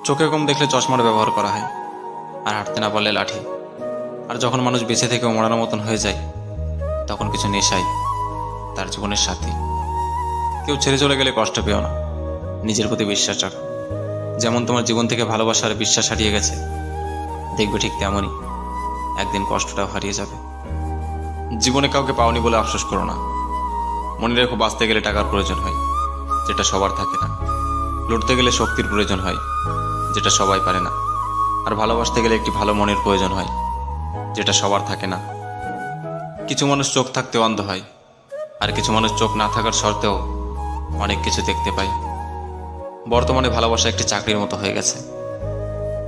চোখে কম দেখলে চশমার ব্যবহার করা হয়, আর হাঁটতে না পারলে লাঠি। আর যখন মানুষ বেঁচে থেকে মরার মতন হয়ে যায়, তখন কিছু নেশাই তার জীবনের সাথী। কেউ ছেড়ে চলে গেলে কষ্ট পেও না, নিজের প্রতি বিশ্বাস রাখো। যেমন তোমার জীবন থেকে ভালোবাসার বিশ্বাস হারিয়ে গেছে, দেখবে ঠিক তেমনই একদিন কষ্টটাও হারিয়ে যাবে। জীবনে কাউকে পাওনি বলে আফসোস করো না। মনে রেখো, বাঁচতে গেলে টাকার প্রয়োজন হয়, যেটা সবার থাকে না। লড়তে গেলে শক্তির প্রয়োজন হয়, যেটা সবাই পারে না। আর ভালোবাসতে গেলে একটি ভালো মনের প্রয়োজন হয়, যেটা সবার থাকে না। কিছু মানুষ চোখ থাকতে অন্ধ হয়, আর কিছু মানুষ চোখ না থাকার শর্তেও অনেক কিছু দেখতে পায়। বর্তমানে ভালোবাসা একটি চাকরির মতো হয়ে গেছে।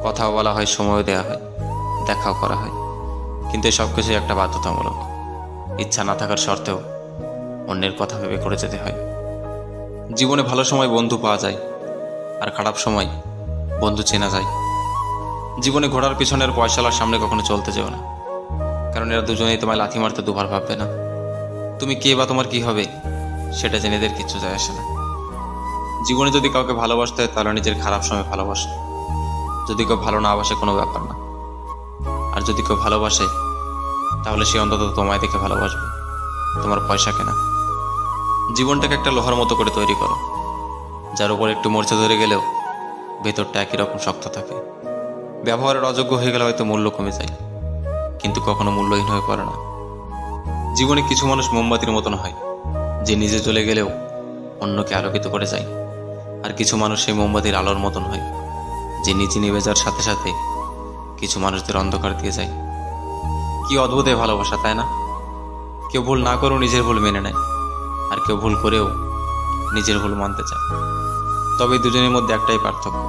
কথাও বলা হয়, সময়ও দেওয়া হয়, দেখাও করা হয়, কিন্তু এই সব কিছুই একটা বাধ্যতামূলক। ইচ্ছা না থাকার শর্তেও অন্যের কথা ভেবে করে যেতে হয়। জীবনে ভালো সময় বন্ধু পাওয়া যায়, আর খারাপ সময় বন্ধু চেনা যায়। জীবনে ঘোড়ার পিছনের পয়সালার সামনে কখনো চলতে যেও না, কারণ এরা দুজনেই তোমায় লাথি মারতে দুবার ভাববে না। তুমি কে বা তোমার কি হবে সেটা জেনে এদের কিচ্ছু যায় আসে না। জীবনে যদি কাউকে ভালোবাসতে হয়, তাহলে নিজের খারাপ সময় ভালোবাসো। যদি কেউ ভালো না বাসে, কোনো ব্যাপার না। আর যদি কেউ ভালোবাসে, তাহলে সে অন্তত তোমায় দেখে ভালোবাসবে, তোমার পয়সাকে না। জীবনটাকে একটা লোহার মতো করে তৈরি করো, যার উপর একটু মরচে ধরে গেলেও ভেতরটা একই রকম শক্ত থাকে। ব্যবহারের অযোগ্য হয়ে গেলে হয়তো মূল্য কমে যায়, কিন্তু কখনো মূল্যহীন হয়ে পড়ে না। জীবনে কিছু মানুষ মোমবাতির মতন হয়, যে নিজে জ্বলে গেলেও অন্যকে আলোকিত করে যায়। আর কিছু মানুষ সেই মোমবাতির আলোর মতন হয়, যে নিজে নিভে যাওয়ার সাথে সাথে কিছু মানুষদের অন্ধকার দিয়ে যায়। কি অদ্ভুত এই ভালোবাসা, তাই না? কেউ ভুল না করেও নিজের ভুল মেনে নেয়, আর কেউ ভুল করেও নিজের ভুল মানতে চায়। তবে দুজনের মধ্যে একটাই পার্থক্য,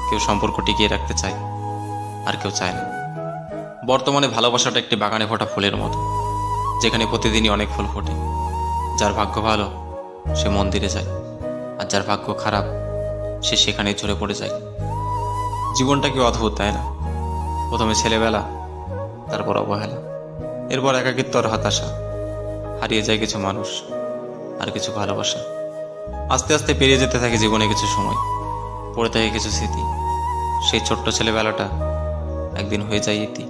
কেউ সম্পর্ক টিকিয়ে রাখতে চায়, আর কেউ চায় না। বর্তমানে ভালোবাসাটা একটি বাগানে ফোটা ফুলের মতো, যেখানে প্রতিদিনই অনেক ফুল ফোটে। যার ভাগ্য ভালো সে মন্দিরে যায়, আর যার ভাগ্য খারাপ সে সেখানেই ঝরে পড়ে যায়। জীবনটা কি অদ্ভুত, তাই না? প্রথমে ছেলেবেলা, তারপর অবহেলা, এরপর একাকিত্ব আর হতাশা। হারিয়ে যায় কিছু মানুষ, আর কিছু ভালোবাসা। আস্তে আস্তে পেরিয়ে যেতে থাকে জীবনে কিছু সময়, পড়ে থাকে কিছু স্মৃতি। সেই ছোট্ট ছেলেবেলাটা একদিন হয়ে যায় ইতি।